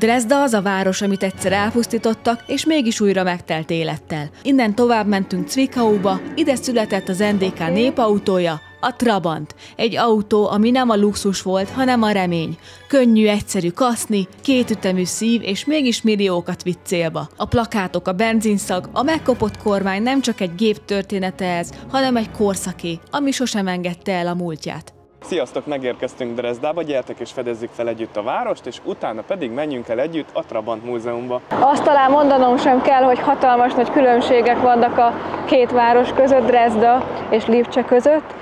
Dresda az a város, amit egyszer elpusztítottak, és mégis újra megtelt élettel. Innen tovább mentünk Zwickauba, ide született az NDK népautója, a Trabant. Egy autó, ami nem a luxus volt, hanem a remény. Könnyű, egyszerű kaszni, kétütemű szív, és mégis milliókat vitt célba. A plakátok, a benzinszag, a megkopott kormány nem csak egy gép története ez, hanem egy korszaké, ami sosem engedte el a múltját. Sziasztok, megérkeztünk Dresdába, gyertek és fedezzük fel együtt a várost, és utána pedig menjünk el együtt a Trabant múzeumba. Azt talán mondanom sem kell, hogy hatalmas nagy különbségek vannak a két város között, Dresda és Lipcse között.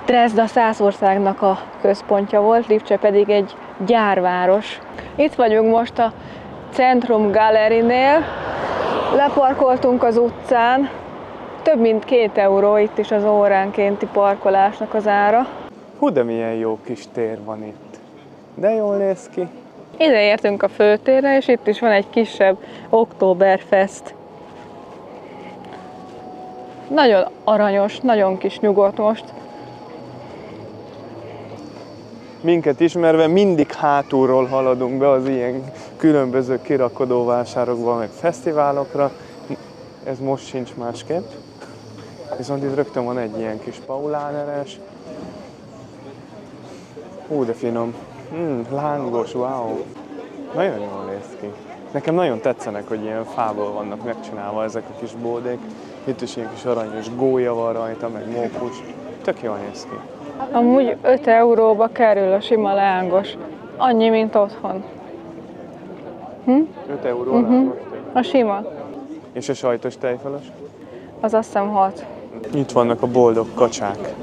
Dresda Szászországnak a központja volt, Lipcse pedig egy gyárváros. Itt vagyunk most a Centrum Galerinél, leparkoltunk az utcán, több mint 2 euró itt is az óránkénti parkolásnak az ára. Hú, de milyen jó kis tér van itt. De jól néz ki. Ide értünk a főtérre, és itt is van egy kisebb Oktoberfest. Nagyon aranyos, nagyon kis nyugodt most. Minket ismerve mindig hátulról haladunk be az ilyen különböző kirakodóvásárokba, meg fesztiválokra. Ez most sincs másképp. Viszont itt rögtön van egy ilyen kis Paulaneres. Hú, de finom. Lángos, wow. Nagyon jól néz ki. Nekem nagyon tetszenek, hogy ilyen fából vannak megcsinálva ezek a kis bódék. Itt is ilyen kis aranyos gólya van rajta, meg mókus. Tök jól néz ki. Amúgy 5 euróba kerül a sima lángos. Annyi, mint otthon. 5 euró lángos? A sima. És a sajtos tejfölös? Az azt hiszem 6. Itt vannak a boldog kacsák.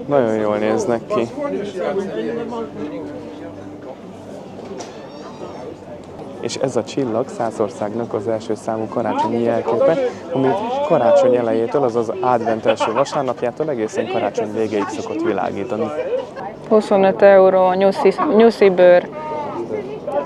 Nagyon jól néznek ki. És ez a csillag Szászországnak az első számú karácsonyi jelképe, ami karácsony elejétől, azaz advent első vasárnapjától egészen karácsony végéig szokott világítani. 25 euró nyuszi bőr.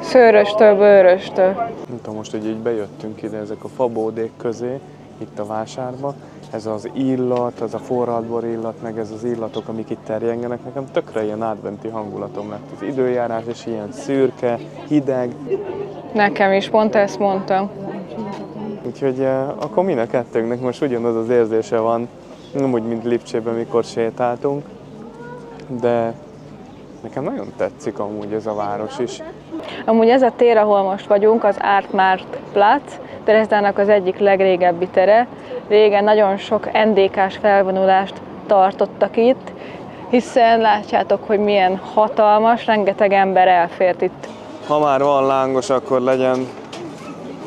Szőröstől, bőröstől. Nem tudom, most, hogy így bejöttünk ide ezek a fabódék közé, itt a vásárba. Ez az illat, az a forradbor illat, meg ez az illatok, amik itt terjengenek, nekem tökre ilyen adventi hangulatom lett. Az időjárás is ilyen szürke, hideg. Nekem is, pont ezt mondtam. Úgyhogy akkor mind a kettőnknek most ugyanaz az érzése van, nem úgy, mint Lipcsében, mikor sétáltunk, de nekem nagyon tetszik amúgy ez a város is. Amúgy ez a tér, ahol most vagyunk, az Art-Markt-Platz, Dresdának az egyik legrégebbi tere. Régen nagyon sok NDK-s felvonulást tartottak itt, hiszen látjátok, hogy milyen hatalmas, rengeteg ember elfért itt. Ha már van lángos, akkor legyen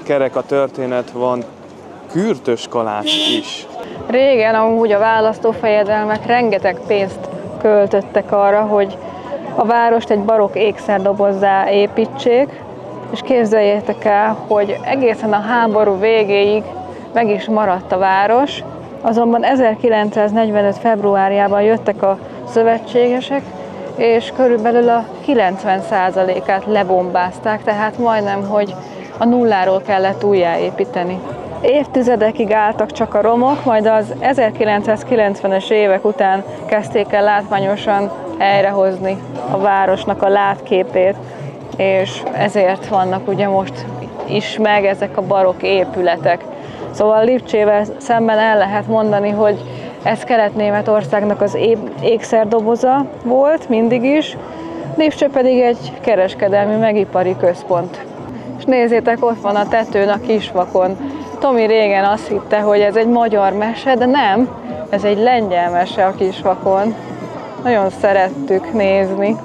kerek a történet, van kürtös kalács is. Régen amúgy a választófejedelmek rengeteg pénzt költöttek arra, hogy a várost egy barokk ékszerdobozzá építsék, és képzeljétek el, hogy egészen a háború végéig meg is maradt a város, azonban 1945. februárjában jöttek a szövetségesek, és körülbelül a 90%-át lebombázták, tehát majdnem, hogy a nulláról kellett újjáépíteni. Évtizedekig álltak csak a romok, majd az 1990-es évek után kezdték el látványosan helyrehozni a városnak a látképét, és ezért vannak ugye most is meg ezek a barokk épületek. Szóval Lipcsével szemben el lehet mondani, hogy ez Kelet-Németországnak az ékszerdoboza volt mindig is, Lipcse pedig egy kereskedelmi megipari központ. És nézzétek, ott van a tetőn a kisvakon. Tomi régen azt hitte, hogy ez egy magyar mese, de nem, ez egy lengyel mese a kisvakon. Nagyon szerettük nézni.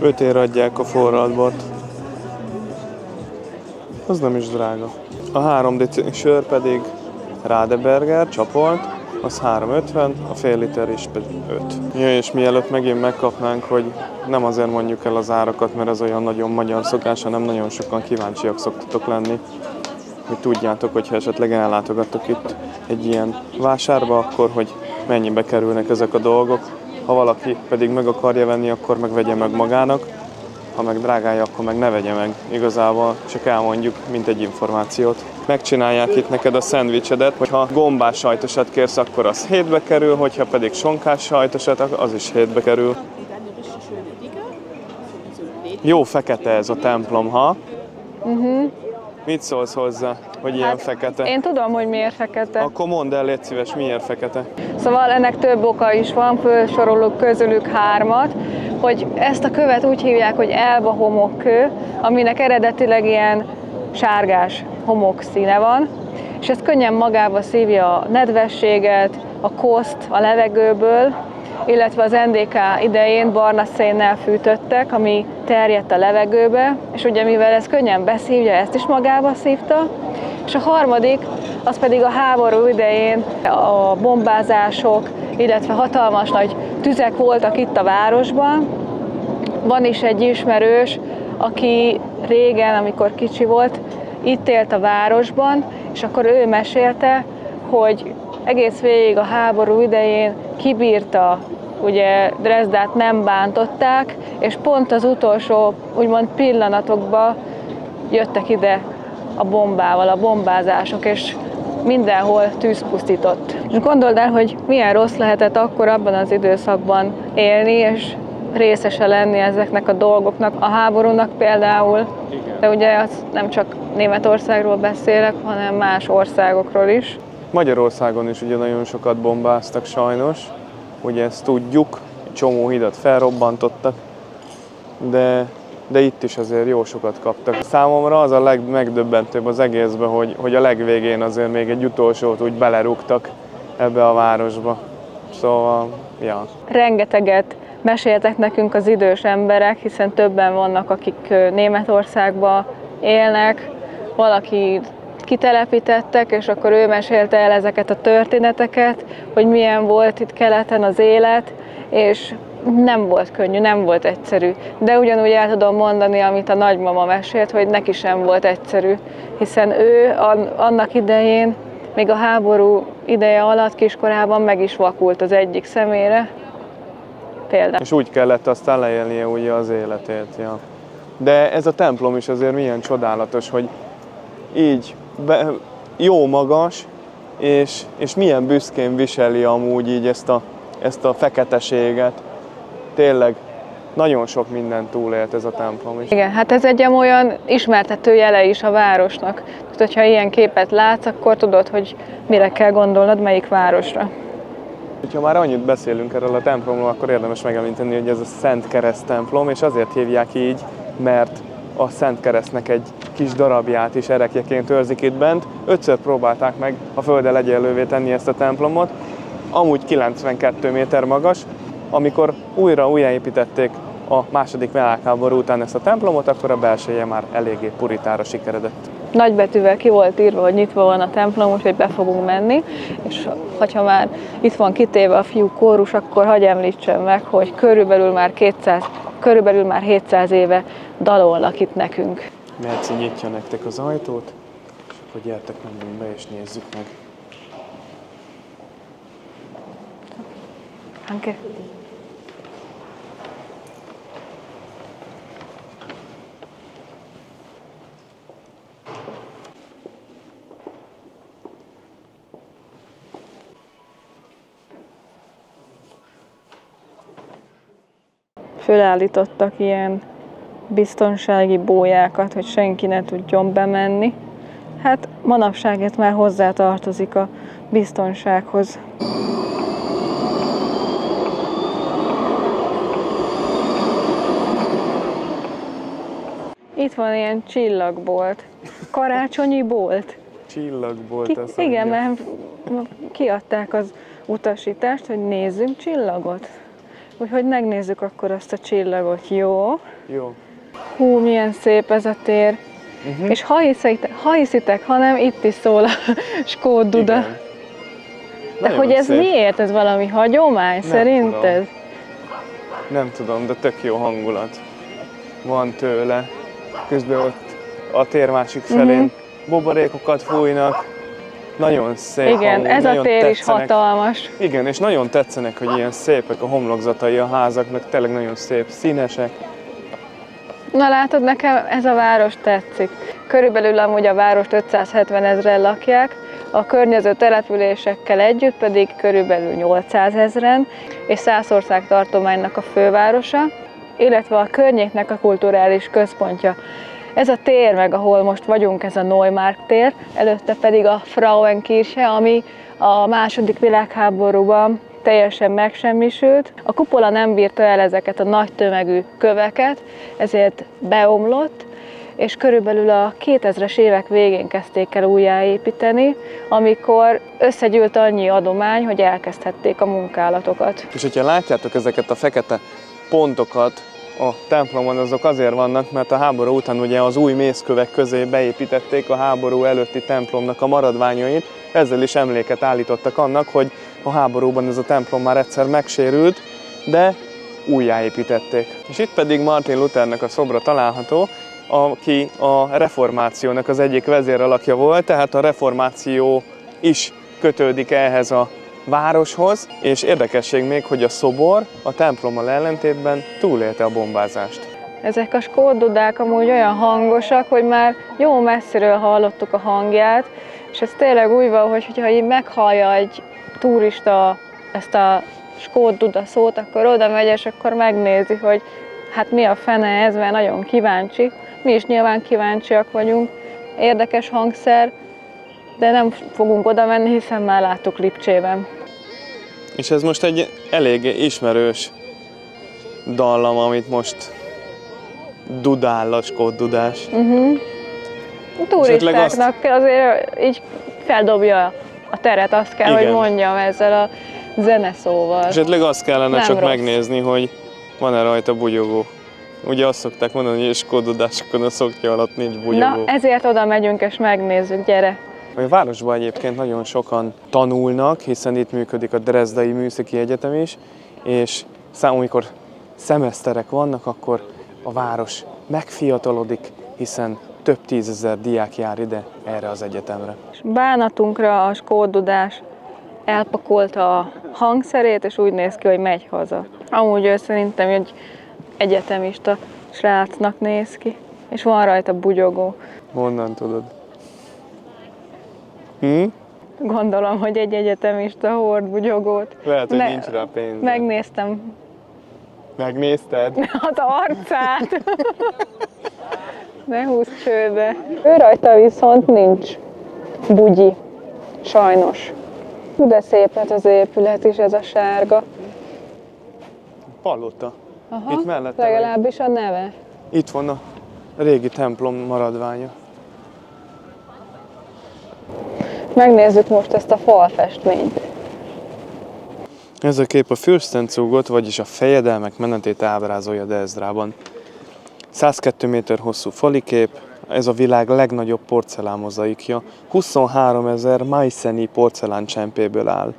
5 ér adják a forradbort. Az nem is drága. A 3 deci sör pedig Radeberger csapolt, az 3,50, a fél liter is pedig 5. Ja, és mielőtt megint megkapnánk, hogy nem azért mondjuk el az árakat, mert ez olyan nagyon magyar szokás, hanem nagyon sokan kíváncsiak szoktatok lenni, hogy tudjátok, hogyha esetleg ellátogattok itt egy ilyen vásárba, akkor hogy mennyibe kerülnek ezek a dolgok. Ha valaki pedig meg akarja venni, akkor meg vegye meg magának, ha meg drágálja, akkor meg ne vegye meg. Igazából csak elmondjuk, mint egy információt. Megcsinálják itt neked a szendvicsedet, hogyha gombás sajtosat kérsz, akkor az 7-be kerül, hogyha pedig sonkás sajtosat, az is 7-be kerül. Jó fekete ez a templom, ha? Mit szólsz hozzá, hogy ilyen fekete? Én tudom, hogy miért fekete. Akkor mondd el, légy szíves, miért fekete? Szóval ennek több oka is van, felsorolok közülük 3-at, hogy ezt a követ úgy hívják, hogy elba homokkő, aminek eredetileg ilyen sárgás homokszíne van, és ez könnyen magába szívja a nedvességet, a koszt a levegőből, illetve az NDK idején barna szénnel fűtöttek, ami terjedt a levegőbe, és ugye mivel ez könnyen beszívja, ezt is magába szívta. És a harmadik, az pedig a háború idején a bombázások, illetve hatalmas nagy tüzek voltak itt a városban. Van is egy ismerős, aki régen, amikor kicsi volt, itt élt a városban, és akkor ő mesélte, hogy egész végig a háború idején kibírta, ugye Drezdát nem bántották, és pont az utolsó, úgymond pillanatokban jöttek ide a bombával, a bombázások, és mindenhol tűz pusztított. És gondold el, hogy milyen rossz lehetett akkor abban az időszakban élni, és részese lenni ezeknek a dolgoknak, a háborúnak például. Igen. De ugye az nem csak Németországról beszélek, hanem más országokról is. Magyarországon is ugye nagyon sokat bombáztak sajnos, ugye ezt tudjuk, egy csomó hidat felrobbantottak, de itt is azért jó sokat kaptak. Számomra az a legmegdöbbentőbb az egészben, hogy a legvégén azért még egy utolsót úgy belerúgtak ebbe a városba. Szóval, ja. Rengeteget meséltek nekünk az idős emberek, hiszen többen vannak, akik Németországban élnek, valaki kitelepítettek, és akkor ő mesélte el ezeket a történeteket, hogy milyen volt itt keleten az élet, és nem volt könnyű, nem volt egyszerű. De ugyanúgy el tudom mondani, amit a nagymama mesélt, hogy neki sem volt egyszerű, hiszen ő annak idején, még a háború ideje alatt kiskorában meg is vakult az egyik szemére. Például. És úgy kellett aztán leélnie ugye az életét. Ja. De ez a templom is azért milyen csodálatos, hogy így jó magas, és milyen büszkén viseli amúgy így ezt a feketeséget. Tényleg nagyon sok mindent túlélt ez a templom is. Igen, hát ez egy olyan ismertető jele is a városnak. Tehát, hogyha ilyen képet látsz, akkor tudod, hogy mire kell gondolnod, melyik városra. Ha már annyit beszélünk erről a templomról, akkor érdemes megemlíteni, hogy ez a Szent Kereszt templom, és azért hívják így, mert a Szent Keresztnek egy kis darabját is erekjeként őrzik itt bent. 5-ször próbálták meg a földdel egyenlővé tenni ezt a templomot, amúgy 92 méter magas. Amikor újjáépítették a II. Világháború után ezt a templomot, akkor a belseje már eléggé puritára sikeredett. Nagybetűvel ki volt írva, hogy nyitva van a templom, úgyhogy be fogunk menni, és ha már itt van kitéve a fiú kórus, akkor hadd említsem meg, hogy körülbelül már 700 éve dalolnak itt nekünk. Merci nyitja nektek az ajtót, és akkor gyertek, menjünk be és nézzük meg. Danke. Fölállítottak ilyen biztonsági bójákat, hogy senki ne tudjon bemenni. Hát manapság ez már hozzátartozik a biztonsághoz. Itt van ilyen csillagbolt, karácsonyi bolt. Csillagbolt, azt Igen, mondja. mert kiadták az utasítást, hogy nézzünk csillagot. Úgyhogy megnézzük akkor azt a csillagot, jó? Jó. Hú, milyen szép ez a tér. És ha hiszitek, hanem itt is szól a Skót Duda. Igen. De Nagyon hogy ez szép. miért? Ez valami hagyomány szerinted? Nem tudom, de tök jó hangulat van tőle. Közben ott a tér másik felén buborékokat fújnak. Nagyon szép. Igen, amúgy, ez a nagyon tér is tetszenek. hatalmas. Igen, és nagyon tetszenek, hogy ilyen szépek a homlokzatai a házaknak, tényleg nagyon szép, színesek. Na látod, nekem ez a város tetszik. Körülbelül amúgy a várost 570 000-en lakják, a környező településekkel együtt pedig körülbelül 800 000-en, és Szászország tartománynak a fővárosa, illetve a környéknek a kulturális központja. Ez a tér, meg ahol most vagyunk, ez a Neumarkt tér, előtte pedig a Frauenkirche, ami a II. Világháborúban teljesen megsemmisült. A kupola nem bírta el ezeket a nagy tömegű köveket, ezért beomlott, és körülbelül a 2000-es évek végén kezdték el újjáépíteni, amikor összegyűlt annyi adomány, hogy elkezdhették a munkálatokat. És hogyha látjátok ezeket a fekete pontokat a templomon, azok azért vannak, mert a háború után ugye az új mészkövek közé beépítették a háború előtti templomnak a maradványait, ezzel is emléket állítottak annak, hogy a háborúban ez a templom már egyszer megsérült, de újjáépítették. És itt pedig Martin Luthernek a szobra található, aki a reformációnak az egyik vezéralakja volt, tehát a reformáció is kötődik ehhez a városhoz, és érdekesség még, hogy a szobor a templommal ellentétben túlélte a bombázást. Ezek a skóddudák amúgy olyan hangosak, hogy már jó messziről hallottuk a hangját, és ez tényleg úgy van, hogyha így meghallja egy turista ezt a skódduda szót, akkor oda megy, és akkor megnézi, hogy hát mi a fene ez, mert nagyon kíváncsi. Mi is nyilván kíváncsiak vagyunk. Érdekes hangszer, de nem fogunk oda menni, hiszen már láttuk Lipcsében. És ez most egy elég ismerős dallam, amit most dudál a skóddudás. A turistáknak azért így feldobja a teret, azt kell, igen, hogy mondjam ezzel a zeneszóval. Esetleg azt kellene nem csak rossz. megnézni, hogy van-e rajta bugyogó. Ugye azt szokták mondani, hogy skóddudásokon a szoknya alatt nincs bugyogó. Na, ezért oda megyünk és megnézzük, gyere! A városban egyébként nagyon sokan tanulnak, hiszen itt működik a Dresdai Műszaki Egyetem is, és amikor szemeszterek vannak, akkor a város megfiatalodik, hiszen több tízezer diák jár ide erre az egyetemre. És bánatunkra a skóddudás elpakolta a hangszerét, és úgy néz ki, hogy megy haza. Amúgy ő szerintem egy egyetemista srácnak néz ki, és van rajta bugyogó. Honnan tudod? Gondolom, hogy egy egyetemista hord bugyogót. Lehet, hogy nincs rá pénz. Megnéztem Megnézted? az arcát. Ne húzd csőbe. Ő rajta viszont nincs bugyi. Sajnos. De szép lett az épület is, ez a sárga. Palota. Aha, Itt mellette legalábbis a neve. Itt van a régi templom maradványa. Megnézzük most ezt a falfestményt. Ez a kép a Fürstenzugot, vagyis a fejedelmek menetét ábrázolja Dresdában. 102 méter hosszú falikép, ez a világ legnagyobb porcelánmozaikja, 23 000 Meissen-i porceláncsempéből áll.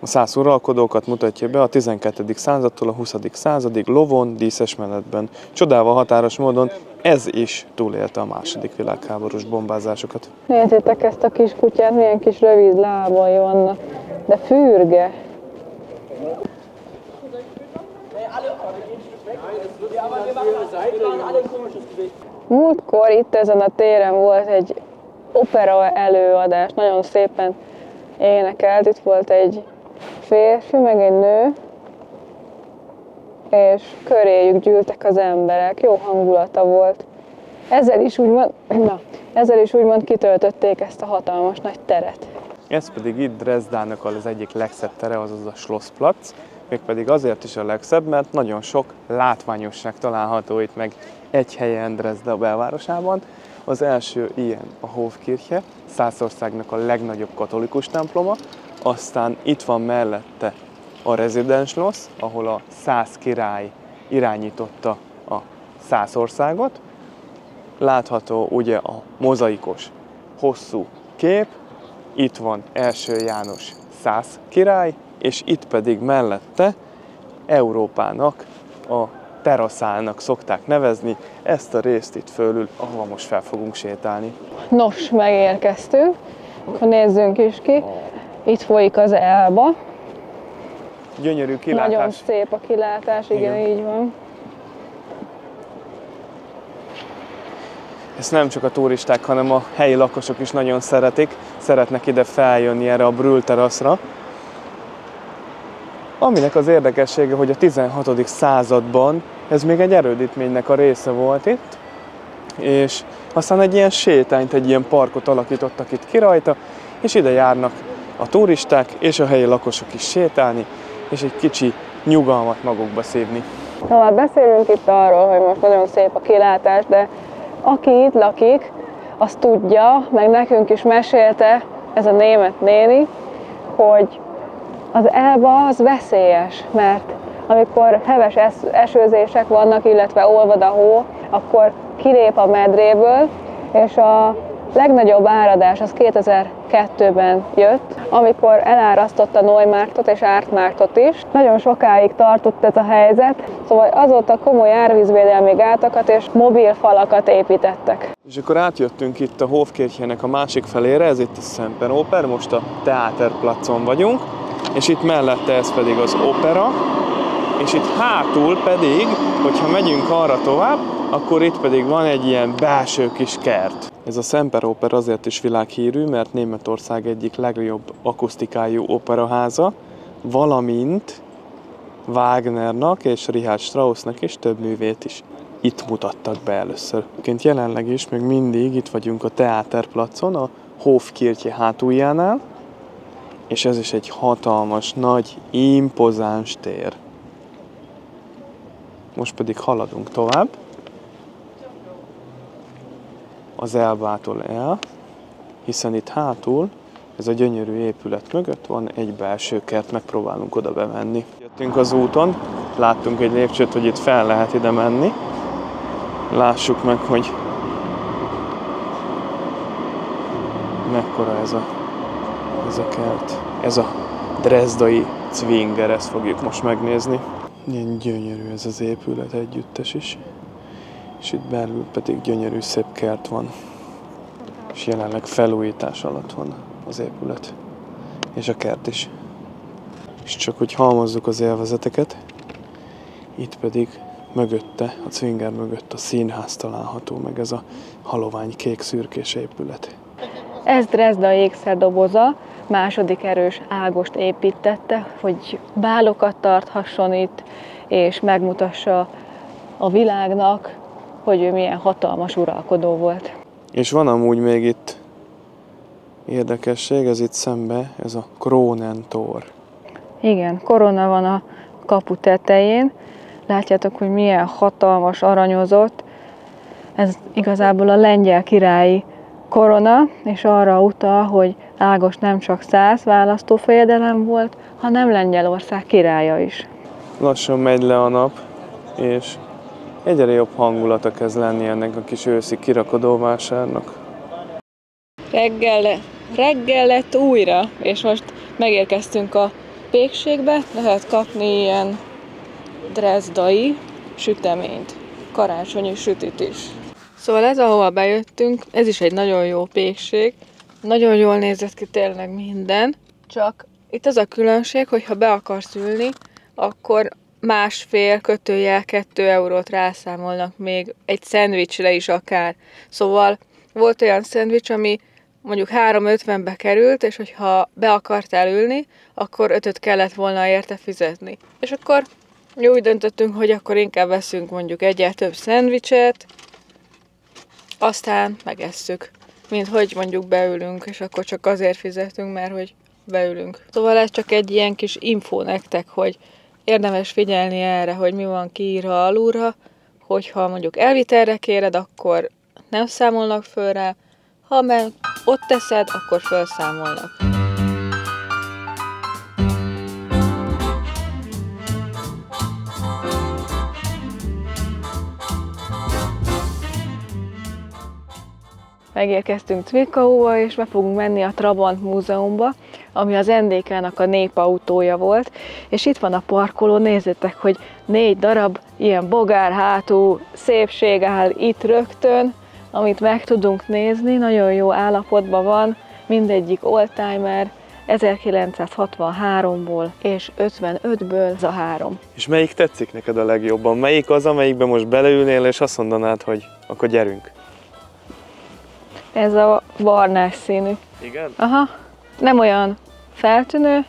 A 100 uralkodókat mutatja be a 12. századtól a 20. századig lovon, díszes menetben. Csodával határos módon ez is túlélte a II. Világháborús bombázásokat. Nézzétek ezt a kis kutyát, milyen kis rövid lábai vannak. De fürge. Múltkor itt ezen a téren volt egy opera előadás, nagyon szépen énekelt. Itt volt egy férfi, meg egy nő, és köréjük gyűltek az emberek. Jó hangulata volt. Ezzel is úgymond kitöltötték ezt a hatalmas nagy teret. Ez pedig itt Dresdának az egyik legszebb tere, azaz a Schlossplatz. Mégpedig azért is a legszebb, mert nagyon sok látványosság található itt meg egy helyen Dresda belvárosában. Az első ilyen a Hofkirche, Szászországnak a legnagyobb katolikus temploma, aztán itt van mellette a Residenzschloss, ahol a szász király irányította a Szászországot. Látható ugye a mozaikos hosszú kép, itt van első János szász király, és itt pedig mellette Európának a teraszának szokták nevezni ezt a részt itt fölül, ahova most fel fogunk sétálni. Nos, megérkeztünk, akkor nézzünk is ki. Itt folyik az Elba. Gyönyörű kilátás. Nagyon szép a kilátás, igen, így van. Ezt nem csak a turisták, hanem a helyi lakosok is nagyon szeretik. Szeretnek ide feljönni erre a Brühl teraszra. Aminek az érdekessége, hogy a 16. században ez még egy erődítménynek a része volt itt, és Aztán egy ilyen sétányt, egy ilyen parkot alakítottak itt ki rajta, és ide járnak a turisták és a helyi lakosok is sétálni, és egy kicsi nyugalmat magukba szívni. Szóval beszélünk itt arról, hogy most nagyon szép a kilátás, de aki itt lakik, azt tudja, meg nekünk is mesélte ez a német néni, hogy az Elba az veszélyes, mert amikor heves esőzések vannak, illetve olvad a hó, akkor kilép a medréből, és a legnagyobb áradás az 2002-ben jött, amikor elárasztotta Neumarktot és Ártmárktot is. Nagyon sokáig tartott ez a helyzet, szóval azóta komoly árvízvédelmi gátakat és mobil falakat építettek. És akkor átjöttünk itt a Hofkirchenek a másik felére, ez itt a Semperoper, most a Theaterplatzon vagyunk, és itt mellette ez pedig az opera, és itt hátul pedig, hogyha megyünk arra tovább, akkor itt pedig van egy ilyen belső kis kert. Ez a Semperoper azért is világhírű, mert Németország egyik legjobb akusztikájú operaháza, valamint Wagnernak és Richard Straussnak is több művét is itt mutattak be először. Jelenleg is még mindig itt vagyunk a Theaterplatzon, a Hofkirche hátuljánál, és ez is egy hatalmas, nagy, impozáns tér. Most pedig haladunk tovább. Az Elbától el, hiszen itt hátul, ez a gyönyörű épület mögött van egy belső kert, megpróbálunk oda bemenni. Jöttünk az úton, láttunk egy lépcsőt, hogy itt fel lehet ide menni. Lássuk meg, hogy mekkora ez a kert. Ez a Dresdai Zwinger, ezt fogjuk most megnézni. Ilyen gyönyörű ez az épület együttes is. És itt belül pedig gyönyörű szép kert van. És jelenleg felújítás alatt van az épület. És a kert is. És csak hogy halmozzuk az élvezeteket, itt pedig mögötte, a Zwinger mögött a színház található, meg ez a halovány kék szürkés épület. Ez Dresda ékszerdoboza, második erős Ágost építette, hogy bálokat tarthasson itt, és megmutassa a világnak, hogy ő milyen hatalmas uralkodó volt. És van amúgy még itt érdekesség, ez itt szembe, ez a Kronentor. Igen, korona van a kapu tetején. Látjátok, hogy milyen hatalmas, aranyozott. Ez igazából a lengyel királyi korona, és arra utal, hogy Ágost nem csak 100 választófejedelem volt, hanem Lengyelország királya is. Lassan megy le a nap, és egyre jobb hangulata kezd lenni ennek a kis őszi kirakodóvásárnak. Reggel lett újra, és most megérkeztünk a pékségbe, lehet kapni ilyen dresdai süteményt, karácsonyi sütit is. Szóval ez, ahova bejöttünk, ez is egy nagyon jó pékség, nagyon jól nézett ki tényleg minden, csak itt az a különbség, hogy ha be akarsz ülni, akkor 1,5 2 eurót rászámolnak még egy szendvicsre is akár. Szóval volt olyan szendvics, ami mondjuk 3,50-be került, és hogyha be akartál ülni, akkor 5-öt kellett volna érte fizetni. És akkor úgy döntöttünk, hogy akkor inkább veszünk mondjuk egyel több szendvicset, aztán megesszük, mint hogy mondjuk beülünk, és akkor csak azért fizetünk, mert hogy beülünk. Szóval ez csak egy ilyen kis infó nektek, hogy érdemes figyelni erre, hogy mi van kiírva alulra, hogyha mondjuk elvitelre kéred, akkor nem számolnak föl rá, ha meg ott teszed, akkor felszámolnak. Megérkeztünk Zwickauba, és be fogunk menni a Trabant Múzeumba, ami az NDK-nak a népautója volt, és itt van a parkoló, nézzétek, hogy 4 darab ilyen bogárhátú szépség áll itt rögtön, amit meg tudunk nézni, nagyon jó állapotban van, mindegyik oldtimer, 1963-ból és 55-ből ez a 3. És melyik tetszik neked a legjobban? Melyik az, amelyikben most beleülnél, és azt mondanád, hogy akkor gyerünk? Ez a barnás színű. Igen? Aha. Nem olyan feltűnő,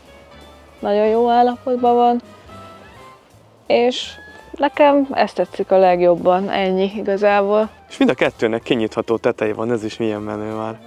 nagyon jó állapotban van, és nekem ezt tetszik a legjobban, ennyi igazából. És mind a kettőnek kinyitható teteje van, ez is milyen menő már.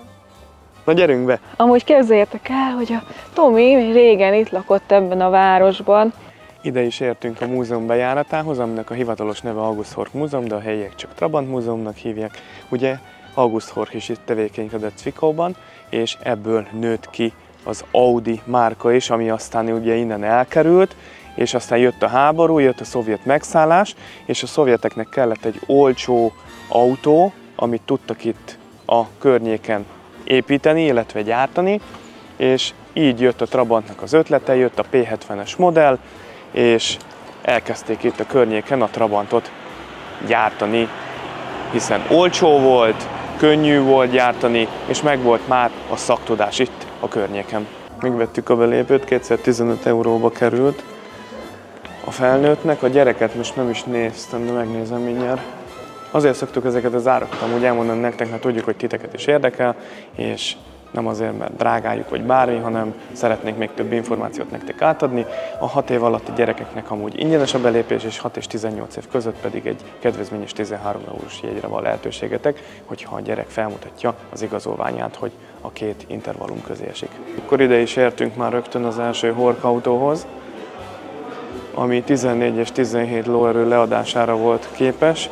Na gyerünk be! Amúgy képzeljétek el, hogy a Tomi régen itt lakott ebben a városban. Ide is értünk a múzeum bejáratához, aminek a hivatalos neve August Horch Múzeum, de a helyiek csak Trabant Múzeumnak hívják. Ugye August Horch is itt tevékenykedett Zwickauban, és ebből nőtt ki az Audi márka is, ami aztán ugye innen elkerült, és aztán jött a háború, jött a szovjet megszállás, és a szovjeteknek kellett egy olcsó autó, amit tudtak itt a környéken építeni, illetve gyártani, és így jött a Trabantnak az ötlete, jött a P70-es modell, és elkezdték itt a környéken a Trabantot gyártani, hiszen olcsó volt, könnyű volt gyártani, és megvolt már a szaktudás itt a környéken. Megvettük a belépőt, 215 euróba került a felnőttnek, a gyereket most nem is néztem, de megnézem mindjárt. Azért szoktuk ezeket az árakat amúgy elmondani nektek, mert tudjuk, hogy titeket is érdekel, és nem azért, mert drágáljuk vagy bármi, hanem szeretnénk még több információt nektek átadni. A 6 év alatti gyerekeknek amúgy ingyenes a belépés, és 6 és 18 év között pedig egy kedvezményes 13 eurós jegyre van lehetőségetek, hogyha a gyerek felmutatja az igazolványát, hogy a két intervallum közé esik. Akkor ide is értünk már rögtön az első Horch autóhoz, ami 14 és 17 lóerő leadására volt képes.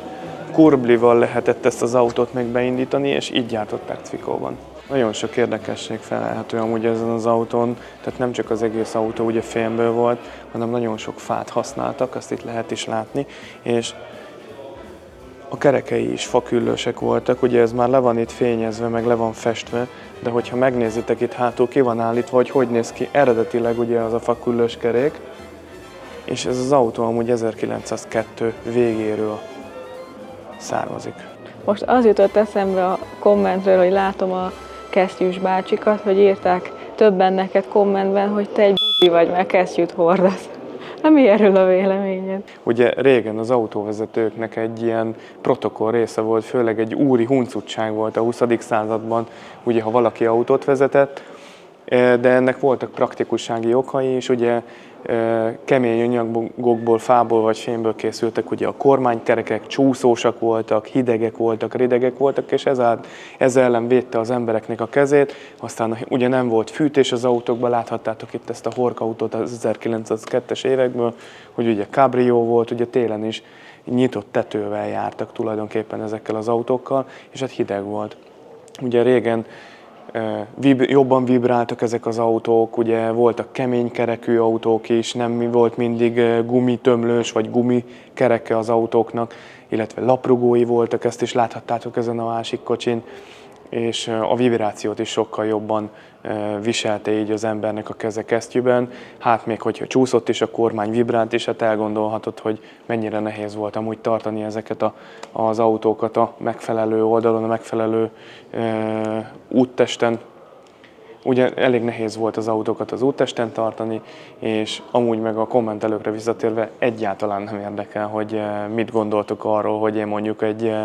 Kurblival lehetett ezt az autót meg beindítani, és így gyártották Zwickauban. Nagyon sok érdekesség felelhető amúgy ezen az autón, tehát nem csak az egész autó ugye fémből volt, hanem nagyon sok fát használtak, azt itt lehet is látni, és a kerekei is faküllősek voltak, ugye ez már le van itt fényezve, meg le van festve, de hogyha megnézitek itt hátul ki van állítva, hogy néz ki eredetileg ugye az a faküllős kerék, és ez az autó amúgy 1902 végéről származik. Most az jutott eszembe a kommentről, hogy látom a kesztyűs bácsikat, hogy írták többen neked kommentben, hogy te egy buzi vagy, mert kesztyűt hordasz. Mi erről a véleményed? Ugye régen az autóvezetőknek egy ilyen protokoll része volt, főleg egy úri huncutság volt a 20. században, ugye ha valaki autót vezetett, de ennek voltak praktikussági okai is, ugye kemény anyagokból, fából vagy fémből készültek, ugye a kormánykerekek csúszósak voltak, hidegek voltak, ridegek voltak, és ez ellen védte az embereknek a kezét. Aztán ugye nem volt fűtés az autókban, láthattátok itt ezt a Horch autót az 1902-es évekből, hogy ugye cabrio volt, ugye télen is nyitott tetővel jártak tulajdonképpen ezekkel az autókkal, és hát hideg volt. Ugye régen jobban vibráltak ezek az autók, ugye voltak keménykerekű autók is, nem volt mindig gumitömlős vagy gumikereke az autóknak, illetve laprugói voltak, ezt is láthattátok ezen a másik kocsin, és a vibrációt is sokkal jobban viselte így az embernek a keze kesztyűben. Hát még hogyha csúszott is a kormány, vibrált is, hát elgondolhatod, hogy mennyire nehéz volt amúgy tartani ezeket az autókat a megfelelő oldalon, a megfelelő úttesten. Ugye elég nehéz volt az autókat az úttesten tartani, és amúgy meg a kommentelőkre visszatérve egyáltalán nem érdekel, hogy mit gondoltok arról, hogy én mondjuk egy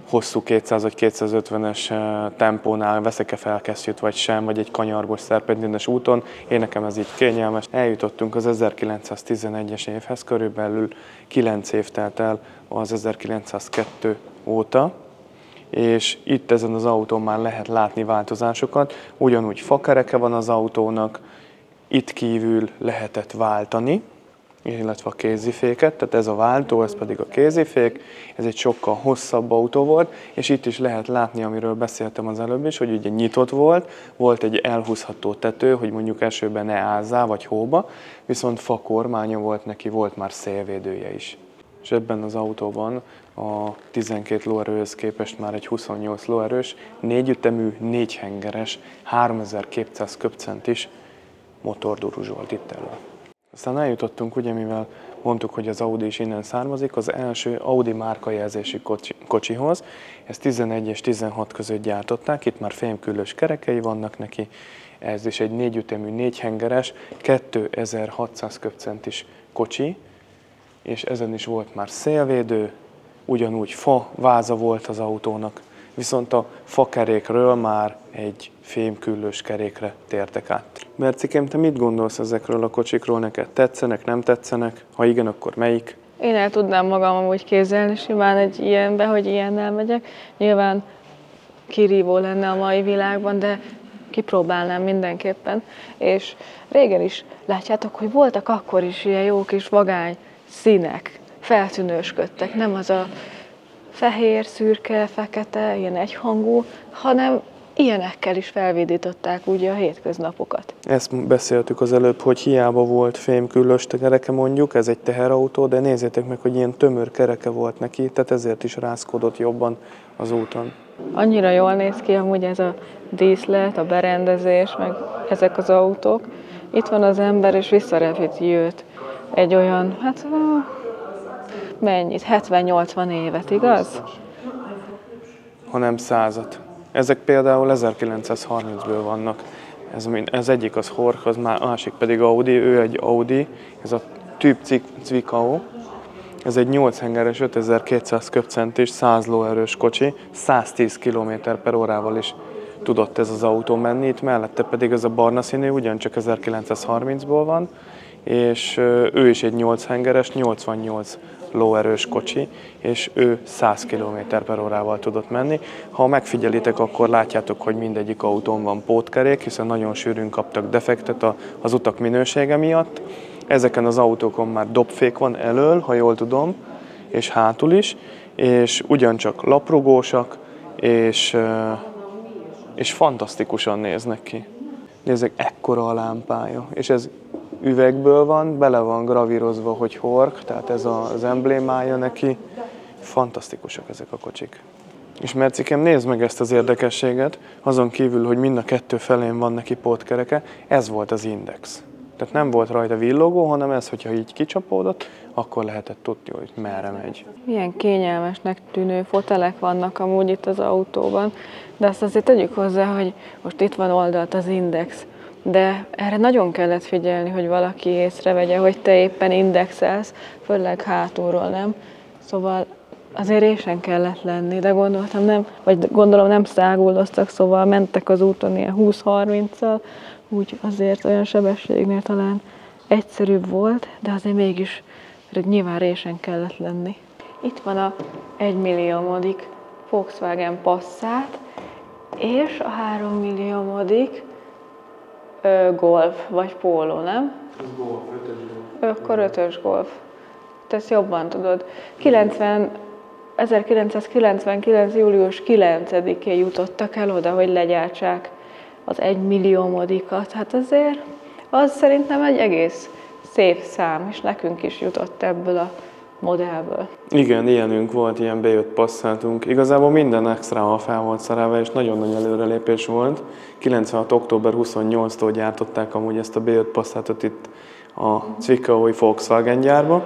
hosszú 200 vagy 250-es tempónál veszek-e fel kesztyűt vagy sem, vagy egy kanyargós szerpentines úton. Én nekem ez így kényelmes. Eljutottunk az 1911-es évhez, körülbelül 9 év telt el az 1902 óta, és itt ezen az autón már lehet látni változásokat. Ugyanúgy fakereke van az autónak, itt kívül lehetett váltani, illetve a kéziféket, tehát ez a váltó, ez pedig a kézifék, ez egy sokkal hosszabb autó volt, és itt is lehet látni, amiről beszéltem az előbb is, hogy ugye nyitott volt egy elhúzható tető, hogy mondjuk esőben ne ázzál, vagy hóba, viszont fakormánya volt neki, volt már szélvédője is. És ebben az autóban a 12 lóerőhöz képest már egy 28 lóerős, 4 ütemű, 4 hengeres, 3200 köbcentis motorduruzsolt itt elő. Aztán eljutottunk, ugye, mivel mondtuk, hogy az Audi is innen származik, az első Audi márkajelzési kocsihoz. Ezt 11 és 16 között gyártották, itt már fémküllős kerekei vannak neki. Ez is egy 4 ütemű, 4 hengeres, 2600 köbcentis kocsi, és ezen is volt már szélvédő, ugyanúgy fa váza volt az autónak, viszont a fakerékről már egy fémküllős kerékre tértek át. Bercikém, te mit gondolsz ezekről a kocsikról? Neked tetszenek, nem tetszenek? Ha igen, akkor melyik? Én el tudnám magam amúgy képzelni simán egy ilyenbe, hogy ilyennel megyek. Nyilván kirívó lenne a mai világban, de kipróbálnám mindenképpen. És régen is látjátok, hogy voltak akkor is ilyen jó kis vagány színek, feltűnősködtek. Nem az a fehér, szürke, fekete, ilyen egyhangú, hanem ilyenekkel is felvidították ugye a hétköznapokat. Ezt beszéltük az előbb, hogy hiába volt fémküllős kereke mondjuk, ez egy teherautó, de nézzétek meg, hogy ilyen tömör kereke volt neki, tehát ezért is rázkodott jobban az úton. Annyira jól néz ki amúgy ez a díszlet, a berendezés, meg ezek az autók. Itt van az ember, és visszarepíti őt egy olyan, hát mennyit, 70-80 évet, igaz? Hanem 100-at. Ezek például 1930-ből vannak. Ez egyik az Horch, az másik pedig Audi, ő egy Audi, ez a Typ Zwickau. Ez egy 8 hengeres, 5200 köbcentis, 100 lóerős kocsi, 110 km/h is tudott ez az autó menni. Itt mellette pedig ez a barna színű, ugyancsak 1930-ból van, és ő is egy 8 hengeres, 88 lóerős kocsi, és ő 100 km/h tudott menni. Ha megfigyelitek, akkor látjátok, hogy mindegyik autón van pótkerék, hiszen nagyon sűrűn kaptak defektet az utak minősége miatt. Ezeken az autókon már dobfék van elől, ha jól tudom, és hátul is, és ugyancsak laprugósak, és fantasztikusan néznek ki. Nézzük, ekkora a lámpája, és ez üvegből van, bele van gravírozva, hogy Horch, tehát ez az emblémája neki. Fantasztikusak ezek a kocsik. És Mercikem, nézd meg ezt az érdekességet, azon kívül, hogy mind a kettő felén van neki pótkereke, ez volt az Index. Tehát nem volt rajta villogó, hanem ez, hogyha így kicsapódott, akkor lehetett tudni, hogy merre megy. Milyen kényelmesnek tűnő fotelek vannak amúgy itt az autóban, de azt azért tegyük hozzá, hogy most itt van oldalt az Index, de erre nagyon kellett figyelni, hogy valaki észrevegye, hogy te éppen indexelsz, főleg hátulról, nem? Szóval azért résen kellett lenni, de gondolom nem száguldoztak, szóval mentek az úton ilyen 20-30-al, úgy azért olyan sebességnél talán egyszerűbb volt, de azért mégis nyilván résen kellett lenni. Itt van a 1 milliómodik Volkswagen Passat, és a 3 milliómodik Golf, vagy Polo, nem? Ez Golf, 5-ös Golf. Akkor 5-ös Golf. Te ezt jobban tudod. 1999. július 9-én jutottak el oda, hogy legyártsák az 1 milliómodikat. Hát azért az szerintem egy egész szép szám, és nekünk is jutott ebből a modellből. Igen, ilyenünk volt, ilyen B5 Passatunk. Igazából minden extrával fel volt szerelve, és nagyon nagy előrelépés volt. 96. október 28-tól gyártották amúgy ezt a B5 Passatot itt a Zwickau-i Volkswagen gyárba.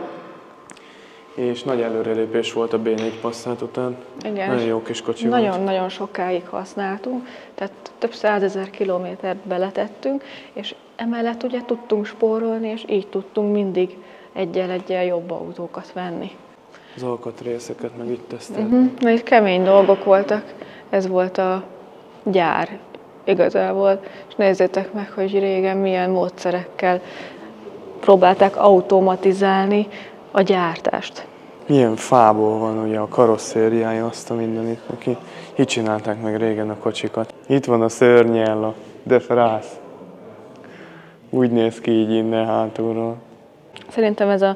És nagy előrelépés volt a B4 Passat után. Igen, nagyon jó kis kocsi volt. Nagyon sokáig használtunk, tehát több 100 000 kilométert beletettünk, és emellett ugye tudtunk spórolni, és így tudtunk mindig egyel jobb autókat venni. Az alkatrészeket meg itt teszteltünk. Itt kemény dolgok voltak, ez volt a gyár igazából, és nézzétek meg, hogy régen milyen módszerekkel próbálták automatizálni a gyártást. Milyen fából van ugye a karosszériája, azt a mindenit neki. Így csinálták meg régen a kocsikat. Itt van a szörnyella, de frász. Úgy néz ki így innen hátulról. Szerintem ez az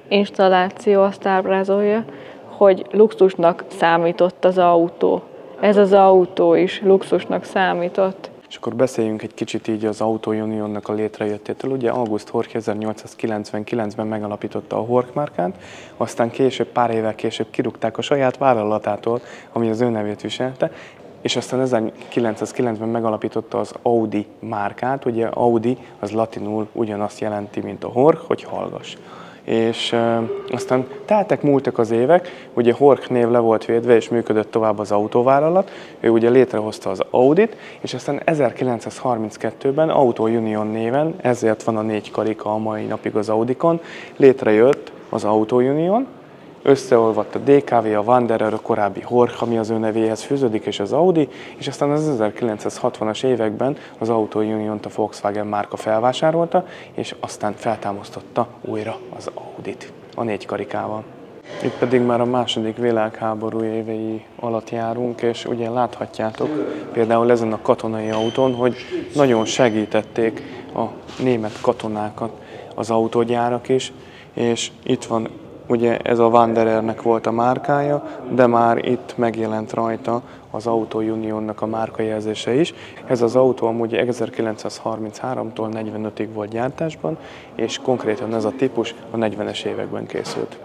installáció azt ábrázolja, hogy luxusnak számított az autó. Ez az autó is luxusnak számított. És akkor beszéljünk egy kicsit így az Auto Unionnak a létrejöttétől. Ugye August Horch 1899-ben megalapította a Horch márkát, aztán később, pár évvel később kirúgták a saját vállalatától, ami az ő nevét viselte, és aztán 1909-ben megalapította az Audi márkát. Ugye Audi az latinul ugyanazt jelenti, mint a Horch, hogy hallgass. És aztán múltak az évek, ugye Horch név le volt védve, és működött tovább az autóvállalat, ő ugye létrehozta az Audit, és aztán 1932-ben Auto Union néven, ezért van a 4 karika a mai napig az Audikon, létrejött az Auto Union, összeolvadt a DKV, a Wanderer, a korábbi Horch, ami az ő nevéhez fűződik, és az Audi, és aztán az 1960-as években az Auto Uniont a Volkswagen márka felvásárolta, és aztán feltámasztotta újra az Audit. a 4 karikával. Itt pedig már a II. Világháború évei alatt járunk, és ugye láthatjátok például ezen a katonai autón, hogy nagyon segítették a német katonákat az autógyárak is, és itt van, ugye ez a Wanderernek volt a márkája, de már itt megjelent rajta az Auto Unionnak a márkajelzése is. Ez az autó amúgy 1933-tól 45-ig volt gyártásban, és konkrétan ez a típus a 40-es években készült.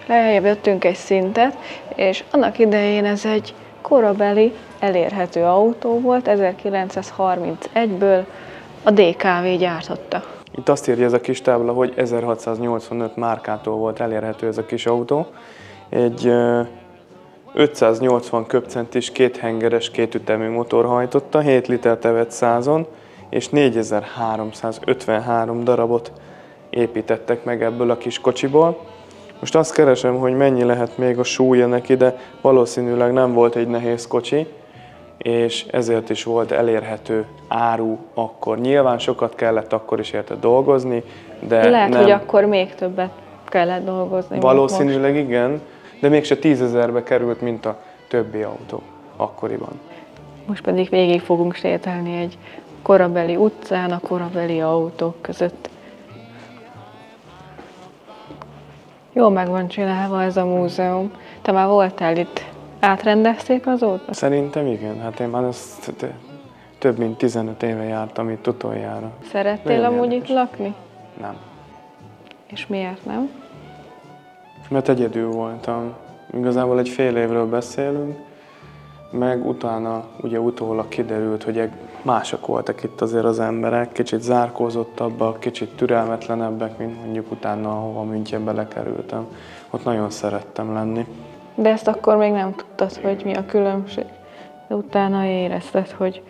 Lejjebb jöttünk egy szintet, és annak idején ez egy korabeli, elérhető autó volt, 1931-ből a DKV gyártotta. Itt azt írja ez a kis tábla, hogy 1685 márkától volt elérhető ez a kis autó. Egy 580 köbcentis kéthengeres kétütemű motor hajtotta, 7 litert evett 100-on, és 4353 darabot építettek meg ebből a kis kocsiból. Most azt keresem, hogy mennyi lehet még a súlya neki, de valószínűleg nem volt egy nehéz kocsi, és ezért is volt elérhető áru akkor. Nyilván sokat kellett akkor is érte dolgozni, de lehet, nem. hogy akkor még többet kellett dolgozni. Valószínűleg igen, de mégse 10 000-be került, mint a többi autó akkoriban. Most pedig végig fogunk sétálni egy korabeli utcán, a korabeli autók között. Jól meg van csinálva ez a múzeum. Te már voltál itt? Átrendezték azóta? Szerintem igen, hát én már ezt több mint 15 éve jártam itt utoljára. Szerettél Nagyon amúgy érdekes. itt lakni? Nem. És miért nem? Mert egyedül voltam. Igazából egy fél évről beszélünk, meg utána ugye utólag kiderült, hogy mások voltak itt azért az emberek, kicsit zárkózottabbak, kicsit türelmetlenebbek, mint mondjuk utána, ahova Münchenbe lekerültem. Ott nagyon szerettem lenni. De ezt akkor még nem tudtad, hogy mi a különbség. De utána érezted, hogy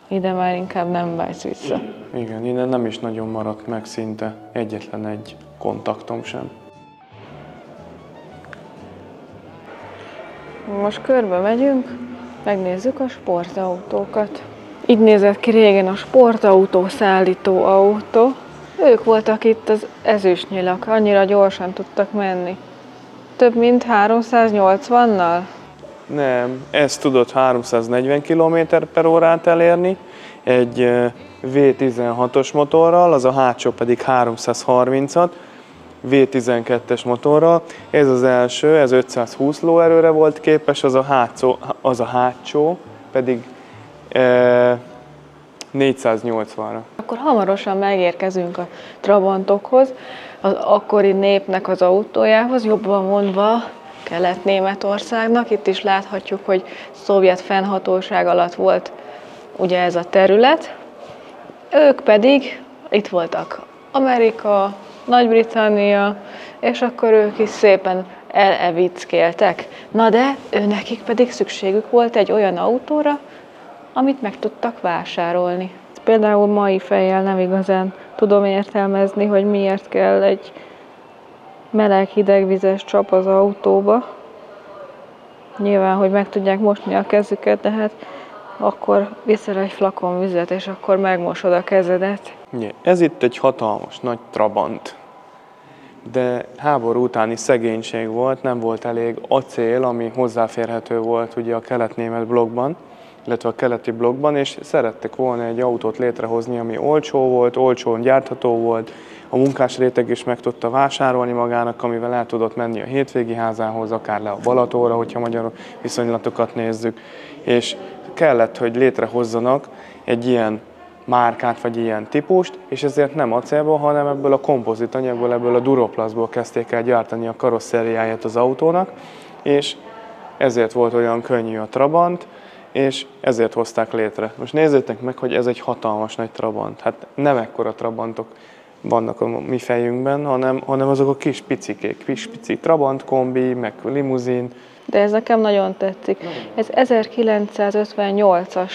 ide már inkább nem vágysz vissza. Igen, innen nem is nagyon maradt meg szinte egyetlen egy kontaktom sem. Most körbe megyünk, megnézzük a sportautókat. Így nézett ki régen a sportautó szállító autó. Ők voltak itt az ezüstnyilak, annyira gyorsan tudtak menni. Több mint 380-nal? Nem, ez tudott 340 km/h elérni, egy V16-os motorral, az a hátsó pedig 330-at, V12-es motorral. Ez az első, ez 520 lóerőre volt képes, az a hátsó pedig 480-ra. Akkor hamarosan megérkezünk a Trabantokhoz, az akkori népnek az autójához, jobban mondva Kelet-Németországnak. Itt is láthatjuk, hogy szovjet fennhatóság alatt volt ugye ez a terület. Ők pedig itt voltak Amerika, Nagy-Britannia, és akkor ők is szépen elevickéltek. Na de nekik pedig szükségük volt egy olyan autóra, amit meg tudtak vásárolni. Például mai fejjel nem igazán tudom értelmezni, hogy miért kell egy meleg hidegvizes csap az autóba. Nyilván, hogy meg tudják mosni a kezüket, de hát akkor viszel egy flakon vizet, és akkor megmosod a kezedet. Ez itt egy hatalmas nagy Trabant, de háború utáni szegénység volt, nem volt elég acél, ami hozzáférhető volt ugye a kelet-német blokkban, illetve a keleti blokkban, és szerettek volna egy autót létrehozni, ami olcsó volt, olcsón gyártható volt, a munkásréteg is meg tudta vásárolni magának, amivel el tudott menni a hétvégi házához, akár le a Balatonra, hogyha magyar viszonylatokat nézzük, és kellett, hogy létrehozzanak egy ilyen márkát, vagy ilyen típust, és ezért nem acélból, hanem ebből a kompozit anyagból, ebből a duroplastból kezdték el gyártani a karosszériáját az autónak, és ezért volt olyan könnyű a Trabant, és ezért hozták létre. Most nézzétek meg, hogy ez egy hatalmas nagy Trabant. Hát nem ekkora Trabantok vannak a mi fejünkben, hanem azok a kis picikék, kis pici Trabant kombi, meg limuzin. De ez nekem nagyon tetszik. Ez 1958-as.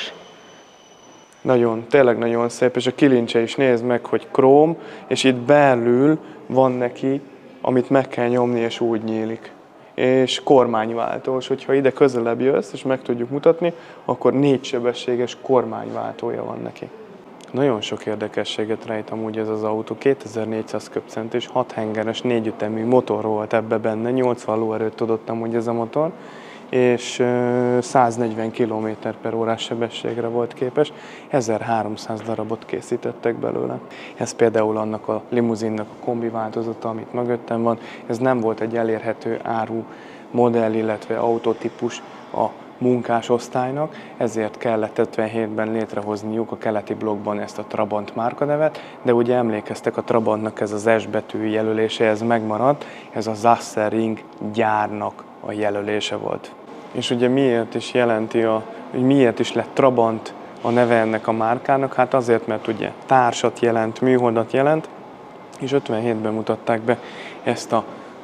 Nagyon, tényleg nagyon szép, és a kilincse is nézd meg, hogy króm, és itt belül van neki, amit meg kell nyomni, és úgy nyílik. és kormányváltós. Hogyha ide közelebb jössz, és meg tudjuk mutatni, akkor 4 sebességes kormányváltója van neki. Nagyon sok érdekességet rejt amúgy ez az autó. 2400 köbcent és 6 hengeres 4 ütemű motor volt ebbe benne, 80 lóerőt tudott amúgy ez a motor, és 140 km/h sebességre volt képes, 1300 darabot készítettek belőle. Ez például annak a limuzinnak a kombi változata, amit mögöttem van. Ez nem volt egy elérhető áru modell, illetve autótípus a munkásosztálynak, ezért kellett 57-ben létrehozniuk a keleti blokkban ezt a Trabant márkanevet, de ugye emlékeztek, a Trabantnak ez az S betű jelölése, ez megmaradt, ez a Sachsenring gyárnak a jelölése volt. És ugye miért is jelenti, hogy miért is lett Trabant a neve ennek a márkának? Hát azért, mert ugye társat jelent, műholdat jelent, és 57-ben mutatták be ezt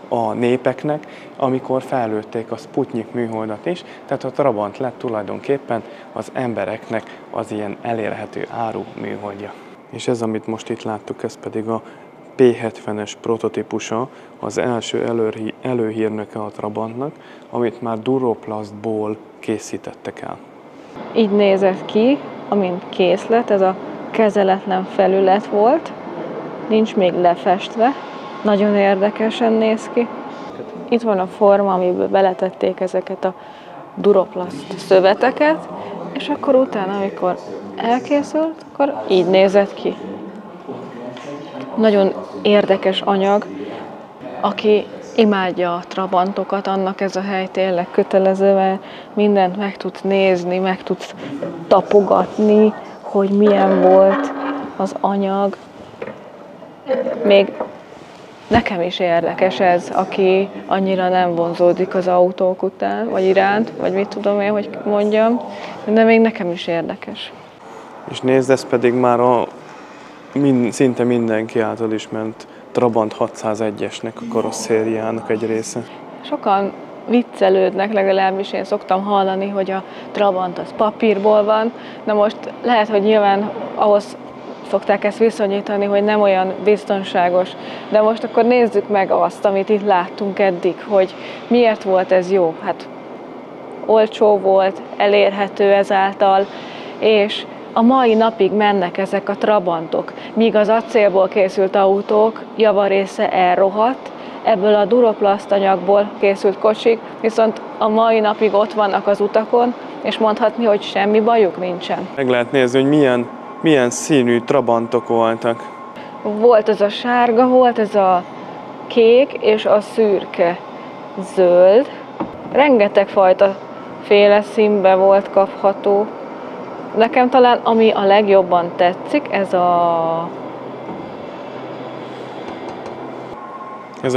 a népeknek, amikor fellőtték a Sputnik műholdat is, tehát a Trabant lett tulajdonképpen az embereknek az ilyen elérhető áru műholdja. És ez, amit most itt láttuk, ez pedig a P70-es prototípusa, az első előhírnöke a Trabantnak, amit már duroplastból készítettek el. Így nézett ki, amint készlet, ez a kezeletlen felület volt, nincs még lefestve, nagyon érdekesen néz ki. Itt van a forma, amiből beletették ezeket a duroplast szöveteket, és akkor utána, amikor elkészült, akkor így nézett ki. Nagyon érdekes anyag, aki imádja a Trabantokat, annak ez a hely tényleg kötelező, mert mindent meg tudsz nézni, meg tudsz tapogatni, hogy milyen volt az anyag. Még nekem is érdekes ez, aki annyira nem vonzódik az autók után, vagy iránt, vagy mit tudom én, hogy mondjam, de még nekem is érdekes. És nézd, ez pedig már szinte mindenki által ismert Trabant 601-esnek a karosszériának egy része. Sokan viccelődnek, legalábbis én szoktam hallani, hogy a Trabant az papírból van. Na most lehet, hogy nyilván ahhoz szokták ezt viszonyítani, hogy nem olyan biztonságos. De most akkor nézzük meg azt, amit itt láttunk eddig, hogy miért volt ez jó. Hát olcsó volt, elérhető ezáltal, és a mai napig mennek ezek a Trabantok, míg az acélból készült autók javarésze elrohadt, ebből a duroplast anyagból készült kocsik, viszont a mai napig ott vannak az utakon, és mondhatni, hogy semmi bajuk nincsen. Meg lehet nézni, hogy milyen színű Trabantok voltak. Volt ez a sárga, volt ez a kék és a szürke zöld. Rengeteg fajta féle színbe volt kapható. Nekem talán ami a legjobban tetszik, ez a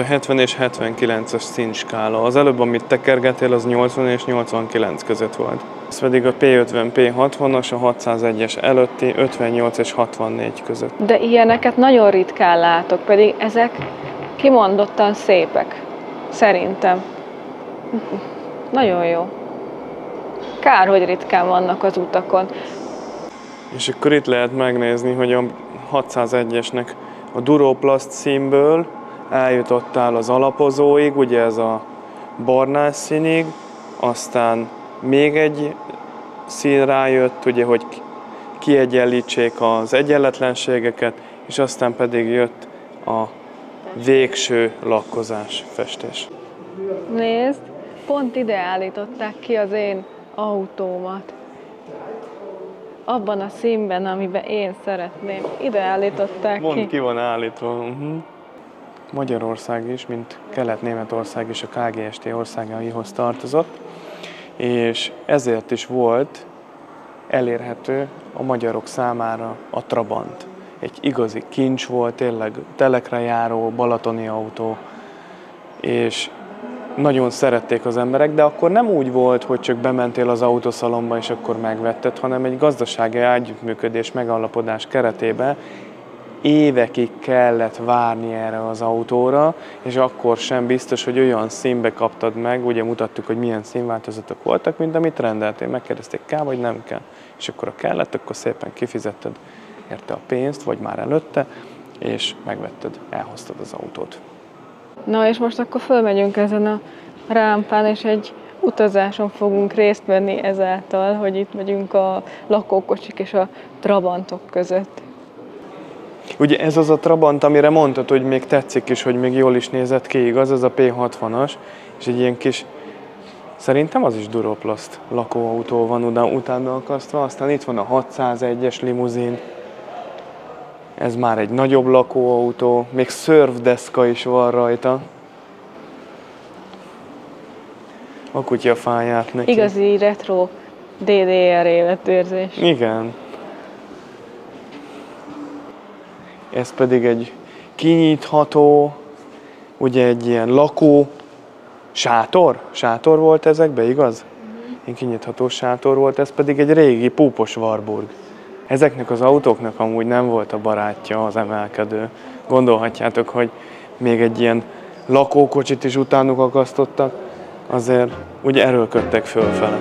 70 és 79-es színskála. Az előbb, amit te kergetél, az 80 és 89 között volt. Ez pedig a P50, P60-as, a 601-es előtti 58 és 64 között. De ilyeneket nagyon ritkán látok, pedig ezek kimondottan szépek, szerintem. Nagyon jó. Kár, hogy ritkán vannak az utakon. És akkor itt lehet megnézni, hogy a 601-esnek a duroplast színből eljutottál az alapozóig, ugye ez a barnás színig, aztán még egy szín rájött, ugye, hogy kiegyenlítsék az egyenletlenségeket, és aztán pedig jött a végső lakkozás, festés. Nézd, pont ide állították ki az én autómat. Abban a színben, amiben én szeretném. Ide állították Mond, ki. ki van állítva. Magyarország is, mint Kelet-Németország is a KGST országaihoz tartozott, és ezért is volt elérhető a magyarok számára a Trabant. Egy igazi kincs volt, tényleg telekre járó, balatoni autó, és nagyon szerették az emberek, de akkor nem úgy volt, hogy csak bementél az autószalomba és akkor megvetted, hanem egy gazdasági együttműködés, megállapodás keretében évekig kellett várni erre az autóra, és akkor sem biztos, hogy olyan színbe kaptad meg, ugye mutattuk, hogy milyen színváltozatok voltak, mint amit rendeltél. Megkérdezték, kell vagy nem kell. És akkor ha kellett, akkor szépen kifizetted érte a pénzt, vagy már előtte, és megvetted, elhoztad az autót. Na és most akkor fölmegyünk ezen a rámpán, és egy utazáson fogunk részt venni ezáltal, hogy itt megyünk a lakókocsik és a trabantok között. Ugye ez az a Trabant, amire mondtad, hogy még tetszik is, hogy még jól is nézett ki, igaz? Ez a P60-as, és egy ilyen kis, szerintem az is Duroplaszt lakóautó van utána akasztva, aztán itt van a 601-es limuzin, ez már egy nagyobb lakóautó, még szörfdeszka is van rajta. A kutyafáját neki. Igazi retro DDR életérzés. Igen. Ez pedig egy kinyitható, ugye egy ilyen lakó sátor? Sátor volt ezekben, igaz? Egy kinyitható sátor volt, ez pedig egy régi púpos Warburg. Ezeknek az autóknak amúgy nem volt a barátja az emelkedő. Gondolhatjátok, hogy még egy ilyen lakókocsit is utánuk akasztottak, azért ugye erőlködtek fölfele.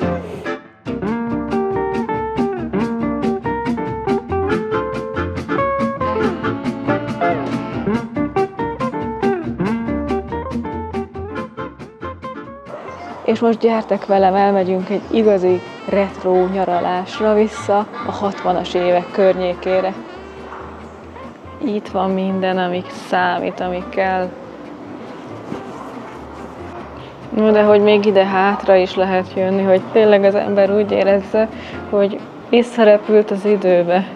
És most gyertek velem, elmegyünk egy igazi retro nyaralásra vissza a 60-as évek környékére. Itt van minden, ami számít, ami kell. De hogy még ide hátra is lehet jönni, hogy tényleg az ember úgy érezze, hogy visszarepült az időbe.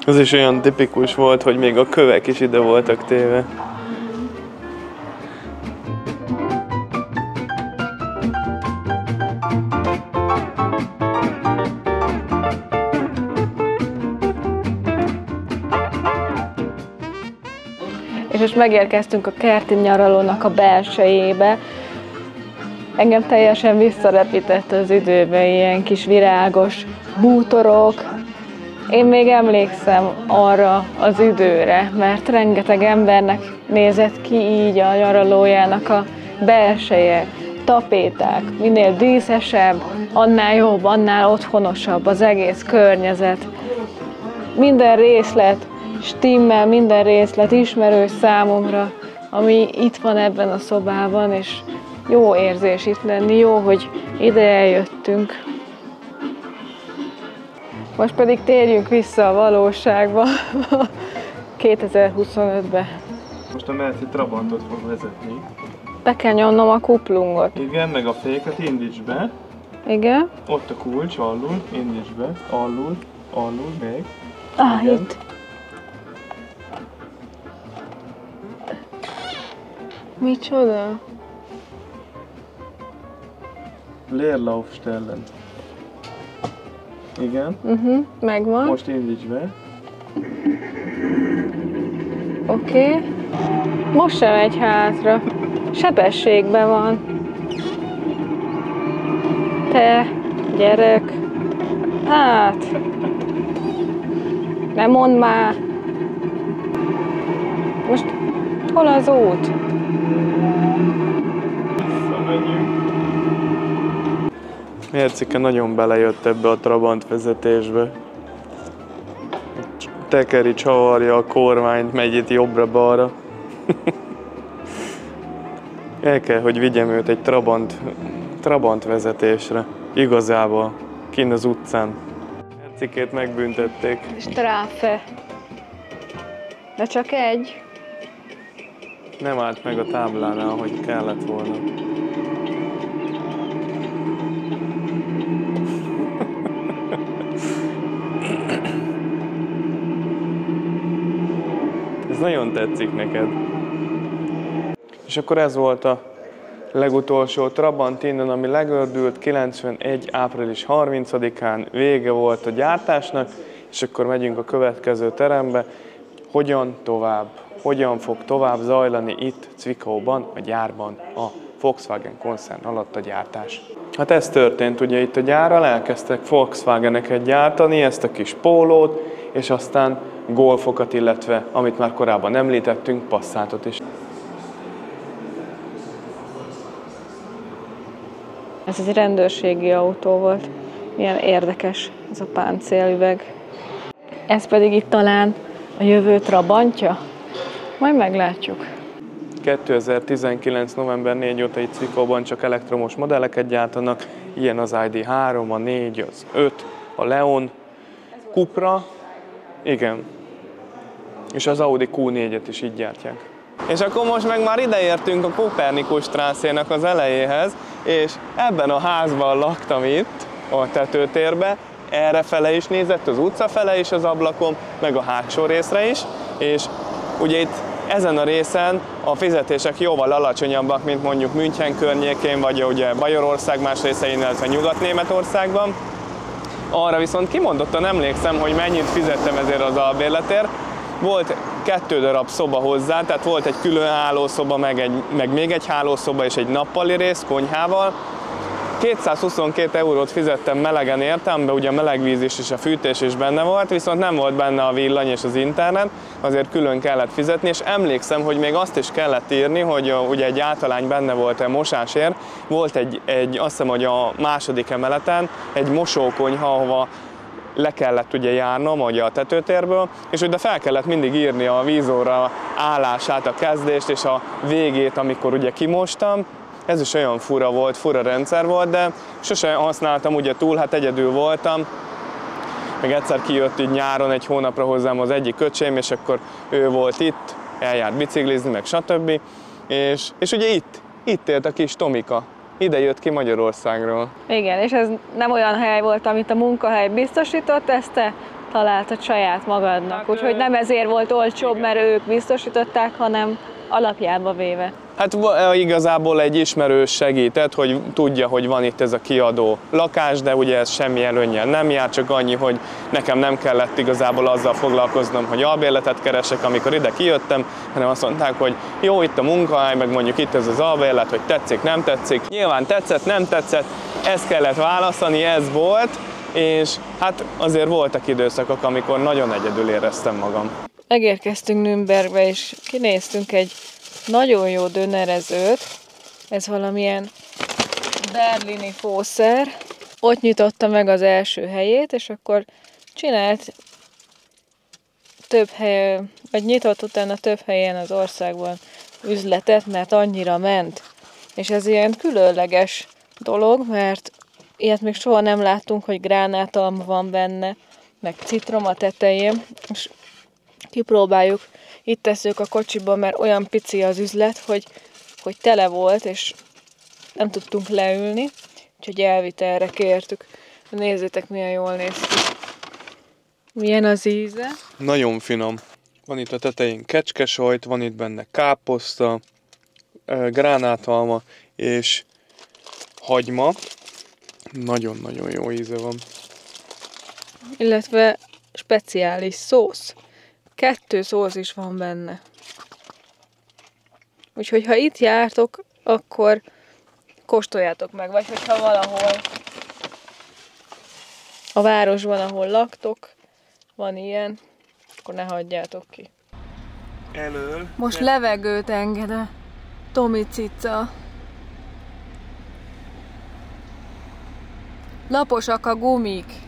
Az is olyan tipikus volt, hogy még a kövek is ide voltak téve. És most megérkeztünk a kerti nyaralónak a belsejébe. Engem teljesen visszarepített az időbe, ilyen kis virágos bútorok. Én még emlékszem arra az időre, mert rengeteg embernek nézett ki így a nyaralójának a belseje, tapéták. Minél díszesebb, annál jobb, annál otthonosabb az egész környezet. Minden részlet stimmel, minden részlet ismerős számomra, ami itt van ebben a szobában, és jó érzés itt lenni, jó, hogy ide eljöttünk. Most pedig térjünk vissza a valóságba, 2025-be. Most a Merci Trabantot fog vezetni. Be kell nyomnom a kuplungot. Igen, meg a féket indíts be. Igen. Ott a kulcs, alul, indíts be. Alul, még. Igen. Itt. Micsoda? Leerlaufstellen. Igen. Megvan. Most indíts be. Oké. Most sem megy hátra. Sebességben van. Te, gyerek. Hát. Ne mondd már. Most hol az út? Mercike nagyon belejött ebbe a Trabant vezetésbe. Tekeri, csavarja a kormányt, megy itt jobbra-balra. El kell, hogy vigyem őt egy Trabant vezetésre. Igazából, kint az utcán. Mercikét megbüntették. Stráfe. De csak egy. Nem állt meg a táblánál, ahogy kellett volna. Ez nagyon tetszik neked. És akkor ez volt a legutolsó Trabant innen, ami legördült 91. április 30-án, vége volt a gyártásnak, és akkor megyünk a következő terembe, hogyan tovább, hogyan fog tovább zajlani itt Zwickauban, a gyárban, a Volkswagen koncern alatt a gyártás. Hát ez történt, ugye itt a gyárral elkezdtek Volkswageneket gyártani, ezt a kis pólót, és aztán Golfokat, illetve, amit már korábban említettünk, Passatot is. Ez egy rendőrségi autó volt. Milyen érdekes ez a páncélüveg. Ez pedig itt talán a jövő Trabantja? Majd meglátjuk. 2019. november 4 óta itt Cvikóban csak elektromos modelleket gyártanak. Ilyen az ID3, a 4, az 5, a Leon, Cupra, igen. És az Audi Q4-et is így gyártják. És akkor most meg már ideértünk a Kopernikus Strászének az elejéhez, és ebben a házban laktam itt, a tetőtérbe, errefele is nézett, az utca fele is az ablakom, meg a hátsó részre is, és ugye itt ezen a részen a fizetések jóval alacsonyabbak, mint mondjuk München környékén, vagy ugye Bajorország más részein, illetve Nyugat-Németországban. Arra viszont kimondottan emlékszem, hogy mennyit fizettem ezért az albérletért. Volt 2 darab szoba hozzá, tehát volt egy külön hálószoba, meg még egy hálószoba és egy nappali rész konyhával. 222 eurót fizettem melegen érte, amiben ugye a melegvíz is és a fűtés is benne volt, viszont nem volt benne a villany és az internet, azért külön kellett fizetni, és emlékszem, hogy még azt is kellett írni, hogy ugye egy általány benne volt a mosásért, volt egy azt hiszem, hogy a második emeleten egy mosókonyha, ahova le kellett ugye járnom ugye a tetőtérből, és ugye fel kellett mindig írni a vízóra állását, a kezdést és a végét, amikor ugye kimostam. Ez is olyan fura rendszer volt, de sose használtam ugye túl, hát egyedül voltam. Meg egyszer kijött így nyáron egy hónapra hozzám az egyik öcsém, és akkor ő volt itt, eljárt biciklizni, meg stb. És ugye itt élt a kis Tomika. Ide jött ki Magyarországról. Igen, és ez nem olyan hely volt, amit a munkahely biztosított, ezt te találtad saját magadnak. Hát, úgyhogy nem ezért volt olcsóbb, mert ők biztosították, hanem alapjába véve. Hát igazából egy ismerős segített, hogy tudja, hogy van itt ez a kiadó lakás, de ugye ez semmi előnnyel nem jár, csak annyi, hogy nekem nem kellett igazából azzal foglalkoznom, hogy albérletet keresek, amikor ide kijöttem, hanem azt mondták, hogy jó, itt a munkahely, meg mondjuk itt ez az albérlet, hogy tetszik, nem tetszik. Nyilván tetszett, nem tetszett, ezt kellett választani, ez volt, és hát azért voltak időszakok, amikor nagyon egyedül éreztem magam. Megérkeztünk Nürnbergbe, és kinéztünk egy nagyon jó dönerezőt, ez valamilyen berlini fószer. Ott nyitotta meg az első helyét, és akkor csinált több helyen, vagy nyitott utána több helyen az országban üzletet, mert annyira ment. És ez ilyen különleges dolog, mert ilyet még soha nem láttunk, hogy gránátalma van benne, meg citrom a tetején, és kipróbáljuk. Itt tesszük a kocsiba, mert olyan pici az üzlet, hogy tele volt, és nem tudtunk leülni, úgyhogy elvitelre kértük. Nézzétek, milyen jól néz ki. Milyen az íze? Nagyon finom. Van itt a tetején kecskesajt, van itt benne káposzta, gránátalma és hagyma. Nagyon-nagyon jó íze van. Illetve speciális szósz. 2 szósz is van benne. Úgyhogy ha itt jártok, akkor kóstoljátok meg. Vagy hogyha valahol a városban, ahol laktok, van ilyen, akkor ne hagyjátok ki. Elől. Most levegőt enged a Tomi cica. Laposak a gumik.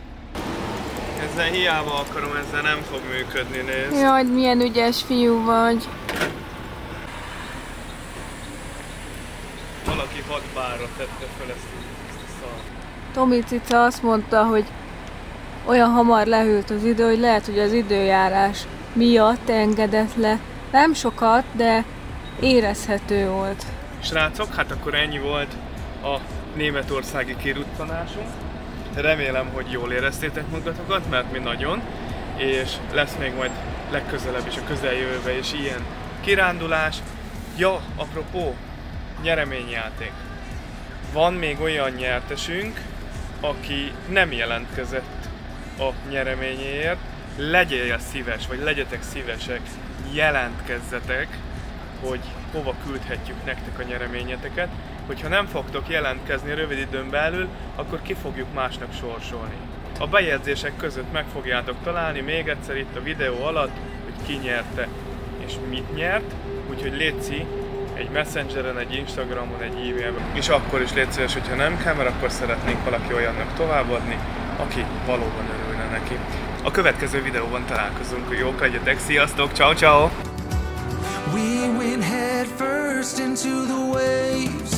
Ezzel hiába akarom, ezzel nem fog működni, nézd. Jaj, milyen ügyes fiú vagy. Valaki 6 bárra tette fel ezt a szart. Tomi cica azt mondta, hogy olyan hamar lehűlt az idő, hogy lehet, hogy az időjárás miatt engedett le. Nem sokat, de érezhető volt. Srácok, hát akkor ennyi volt a németországi kiruttanásunk. Remélem, hogy jól éreztétek magatokat, mert mi nagyon, és lesz még majd legközelebb is a közeljövőben is ilyen kirándulás. Ja, apropó, nyereményjáték. Van még olyan nyertesünk, aki nem jelentkezett a nyereményéért. Legyél szíves, vagy legyetek szívesek, jelentkezzetek, hogy hova küldhetjük nektek a nyereményeteket. Hogyha nem fogtok jelentkezni rövid időn belül, akkor ki fogjuk másnak sorsolni. A bejegyzések között meg fogjátok találni még egyszer itt a videó alatt, hogy ki nyerte és mit nyert, úgyhogy létszi egy Messengeren, egy Instagramon, egy e-mailben. És akkor is légy szíves, hogyha nem kell, mert akkor szeretnénk valaki olyannak továbbadni, aki valóban örülne neki. A következő videóban találkozunk, hogy jók legyetek, sziasztok, ciao ciao! burst into the waves.